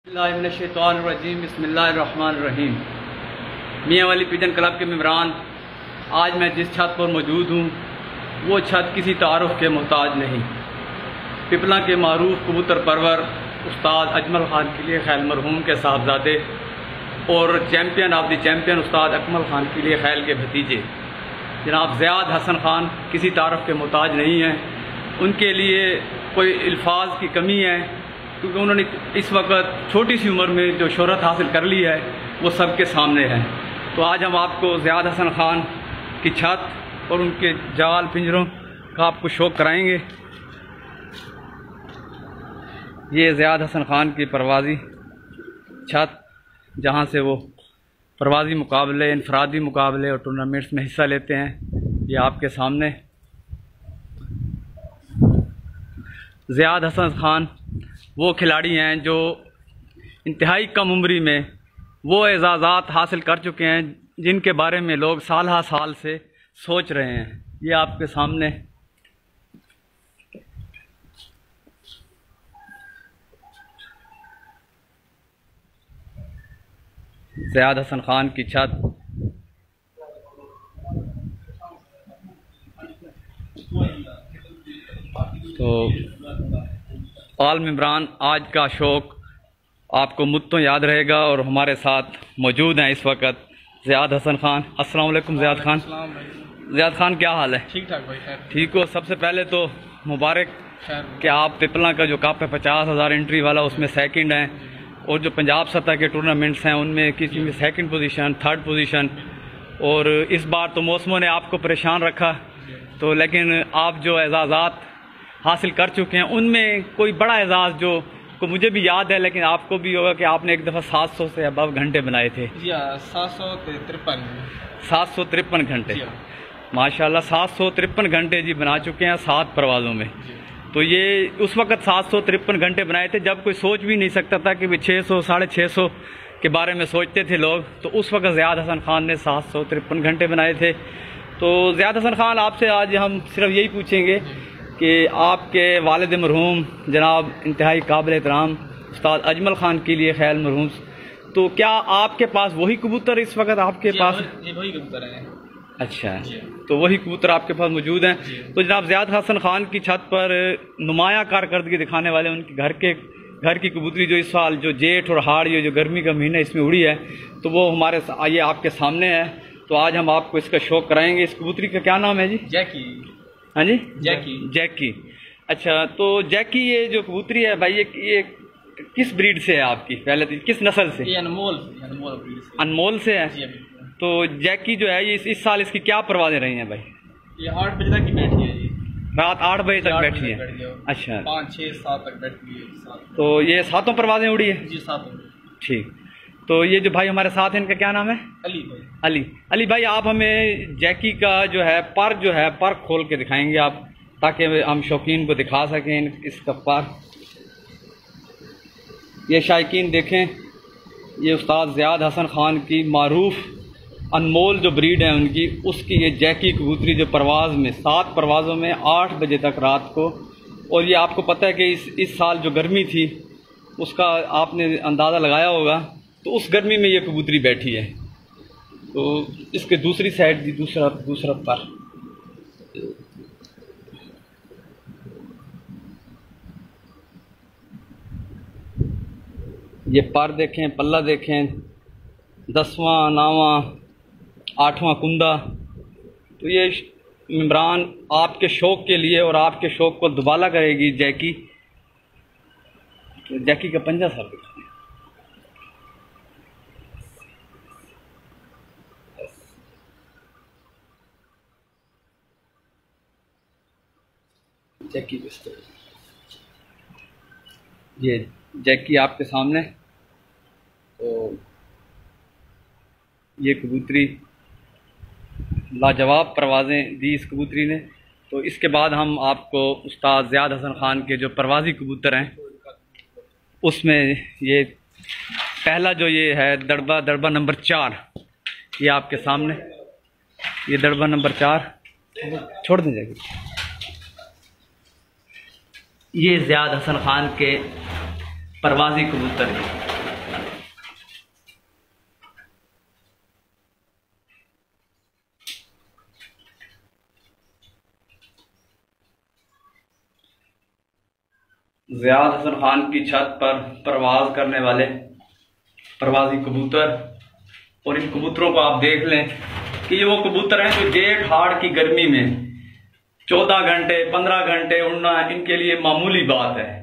बिस्मिल्लाहिर्रहमानिर्रहीम बिस्मिल्लाहिर्रहमानिर्रहीम। मियाँ वाली पिजन क्लब के मेम्बरान, आज मैं जिस छत पर मौजूद हूँ वो छत किसी तारुफ के मोहताज नहीं। पिपला के मारूफ कबूतर परवर उस्ताद अजमल ख़ान के लिए खैल मरहूम के साहबजादे और चैम्पियन ऑफ द चैम्पियन उस्ताद अकमल ख़ान के लिए खैल के भतीजे जनाब ज़ियाद हसन ख़ान किसी तारुफ के मोहताज नहीं हैं। उनके लिए कोई अल्फाज की कमी है क्योंकि उन्होंने इस वक्त छोटी सी उम्र में जो शोहरत हासिल कर ली है वो सबके सामने है। तो आज हम आपको ज़ियाद हसन ख़ान की छत और उनके जाल पिंजरों का आपको शौक़ कराएंगे। ये ज़ियाद हसन ख़ान की परवाज़ी छत जहाँ से वो परवाज़ी मुकाबले, इनफरादी मुकाबले और टूर्नामेंट्स में हिस्सा लेते हैं, ये आपके सामने। ज़ियाद हसन ख़ान वो खिलाड़ी हैं जो इंतहाई कम उम्री में वो एजाज़ात हासिल कर चुके हैं जिनके बारे में लोग साल हा साल से सोच रहे हैं। ये आपके सामने ज़ियाद हसन ख़ान की छत। तो आल मेम्बरान, आज का शौक़ आपको मुद्दों याद रहेगा और हमारे साथ मौजूद हैं इस वक्त ज़ियाद हसन ख़ान। अस्सलाम वालेकुम ज़ियाद ख़ान। ज़ियाद ख़ान, क्या हाल है? ठीक ठाक भाई। खैर ठीक हो? सबसे पहले तो मुबारक कि आप पिपला का जो कप है 50,000 एंट्री वाला उसमें सेकंड हैं और जो पंजाब सतह के टूर्नामेंट्स हैं उनमें किसी में सेकंड पोजीशन, थर्ड पोजीशन। और इस बार तो मौसमों ने आपको परेशान रखा, तो लेकिन आप जो एजाज़ात हासिल कर चुके हैं उनमें कोई बड़ा एजाज़ जो को मुझे भी याद है लेकिन आपको भी होगा कि आपने एक दफ़ा 700 से अबव घंटे बनाए थे। जी हाँ, 753 घंटे माशाल्लाह। 753 घंटे जी बना चुके हैं 7 परवाज़ों में। तो ये उस वक्त 753 घंटे बनाए थे जब कोई सोच भी नहीं सकता था कि भी 600 650 के बारे में सोचते थे लोग। तो उस वक्त ज़ियाद हसन ख़ान ने 753 घंटे बनाए थे। तो ज़ियाद हसन ख़ान, आपसे आज हम सिर्फ यही पूछेंगे कि आपके वालिद मरहूम जनाब इंतहाई काबिल एहतराम उस्ताद अजमल ख़ान के लिए खैल मरहूम, तो क्या आपके पास वही कबूतर इस वक्त आपके पास? जी, वही कबूतर हैं। अच्छा, तो वही कबूतर आपके पास मौजूद हैं। तो जनाब ज़ियाद हसन ख़ान की छत पर नुमाया कारकर्दगी दिखाने वाले उनके घर की कबूतरी जो इस साल जो जेठ और हाड़ ये जो गर्मी का महीना इसमें उड़ी है, तो वो हमारे ये आपके सामने है। तो आज हम आपको इसका शौक़ कराएंगे। इस कबूतरी का क्या नाम है जी? जैकी। हाँ जी, जैकी। अच्छा, तो जैकी ये जो कबूतरी है भाई, ये किस ब्रीड से है आपकी? पहले तो किस नस्ल से? ये अनमोल से है। तो जैकी जो है ये इस साल इसकी क्या परवाज़ें रही हैं भाई? ये 8 बजे तक की बैठी है जी। रात 8 बजे तक बैठी है? अच्छा, 5 6 7 तक बैठी है। तो ये 7 परवाज़ें उड़ी है जी? 7। ठीक। तो ये जो भाई हमारे साथ हैं इनका क्या नाम है? अली भाई। अली भाई, आप हमें जैकी का जो है पर खोल के दिखाएंगे आप, ताकि हम शौकीन को दिखा सकें इसका पर। ये शायकीन देखें, ये उस्ताद ज़ियाद हसन ख़ान की मारूफ अनमोल जो ब्रीड है उनकी, उसकी ये जैकी कबूतरी जो परवाज़ में 7 परवाज़ों में 8 बजे तक रात को। और ये आपको पता है कि इस साल जो गर्मी थी उसका आपने अंदाज़ा लगाया होगा, तो उस गर्मी में ये कबूतरी बैठी है। तो इसके दूसरी साइड भी दूसरा पर। ये पर देखें, पल्ला देखें, 10वां 9वां 8वां कुंदा। तो ये इमरान आपके शौक़ के लिए और आपके शौक़ को दुबाला करेगी जैकी। तो जैकी का पंजा सर दिखाएं। जैकी बिस्तर, ये जैकी आपके सामने। तो ये कबूतरी लाजवाब परवाज़ें दी इस कबूतरी ने। तो इसके बाद हम आपको उस्ताद ज़ियाद हसन ख़ान के जो परवाज़ी कबूतर हैं उसमें ये पहला जो ये है दड़बा नंबर 4, ये आपके सामने। ये दड़बा नंबर 4 छोड़ दें जाएगी। ये ज़ियाद हसन ख़ान के परवाज़ी कबूतर हैं। ज़ियाद हसन खान की छत पर परवाज़ करने वाले प्रवासी कबूतर। और इन कबूतरों को आप देख लें कि ये वो कबूतर हैं जो जेठ हाड़ की गर्मी में 14 घंटे 15 घंटे उड़ना इनके लिए मामूली बात है।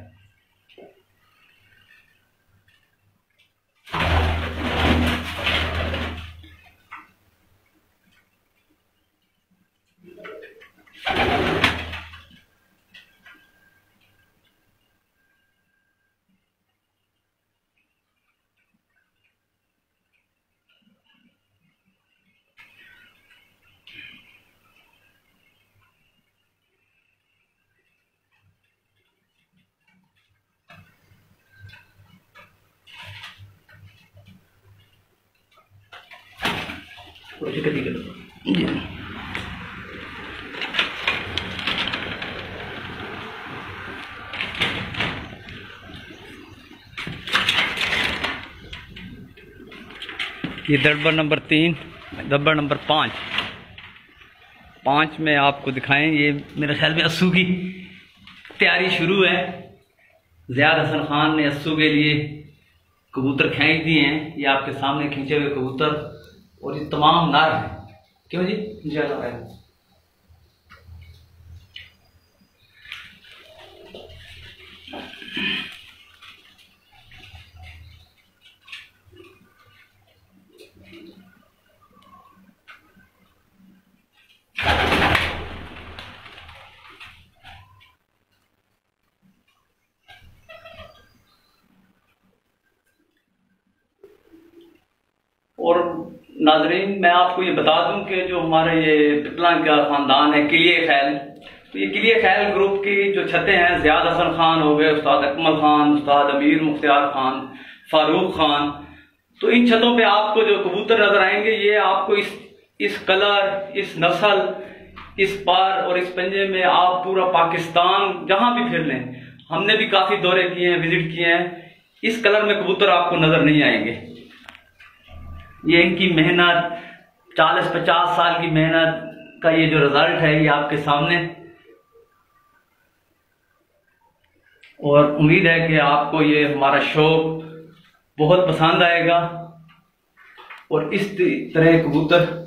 ये दब्बर नंबर 3, दब्बर नंबर 5 में आपको दिखाएं। ये मेरे ख्याल में अस्सू की तैयारी शुरू है। ज़ियाद हसन खान ने अस्सू के लिए कबूतर खींच दिए हैं। ये आपके सामने खींचे हुए कबूतर और ये तमाम नर हैं। क्यों जी? और नाजरीन, मैं आपको ये बता दूं कि जो हमारे ये पिपला का ख़ानदान है किलिए खैल, तो ये किलिए खैल ग्रुप की जो छतें हैं, ज़ियाद हसन खान हो गए, उस्ताद अकमल खान, उस्ताद अमीर मुख्तियार खान, फारूक खान, तो इन छतों पे आपको जो कबूतर नजर आएंगे ये आपको इस कलर, इस नस्ल, इस पर और इस पंजे में आप पूरा पाकिस्तान जहां भी फिर लें, हमने भी काफ़ी दौरे किए हैं, विजिट किए हैं, इस कलर में कबूतर आपको नजर नहीं आएंगे। ये इनकी मेहनत, 40-50 साल की मेहनत का ये जो रिजल्ट है ये आपके सामने। और उम्मीद है कि आपको ये हमारा शौक बहुत पसंद आएगा और इस तरह कबूतर